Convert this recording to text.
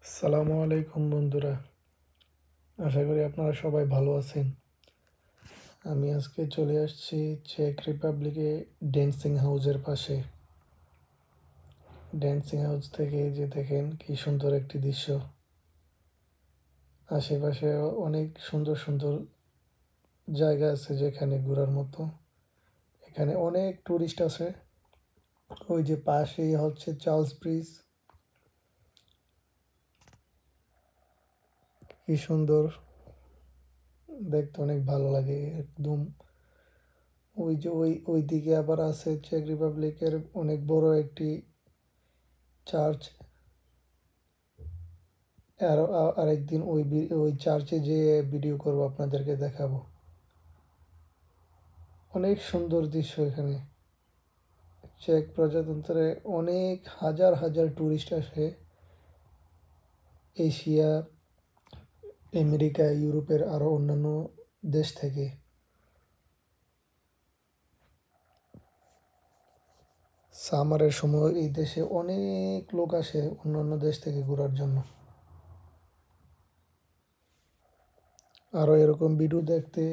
আসসালামু আলাইকুম বন্ধুরা। আশা করি আপনারা সবাই ভালো আছেন। আমি আজকে চলে আসছি চেক রিপাবলিকে ড্যান্সিং হাউসের পাশে। ড্যান্সিং হাউস থেকে এই যে দেখেন কি সুন্দর একটি দৃশ্য। আশেপাশে অনেক সুন্দর সুন্দর জায়গা আছে যেখানে ঘোরার মতো। এখানে অনেক টুরিস্ট আছে। ওই যে পাশেই হচ্ছে চার্লস ব্রিজ। কি সুন্দর, দেখতে অনেক ভালো লাগে একদম। ওই যে ওই দিকে আবার আছে চেক রিপাবলিকের অনেক বড় একটি চার্চ। আরেকদিন ওই চার্চে যেয়ে ভিডিও করবো, আপনাদেরকে দেখাবো। অনেক সুন্দর দৃশ্য এখানে। চেক প্রজাতন্ত্রে অনেক হাজার হাজার টুরিস্ট আসে এশিয়া, আমেরিকা, ইউরোপের আরও অন্যান্য দেশ থেকে। সামারের সময় এই দেশে অনেক লোক আসে অন্যান্য দেশ থেকে ঘোরার জন্য। আরও এরকম ভিডিও দেখতে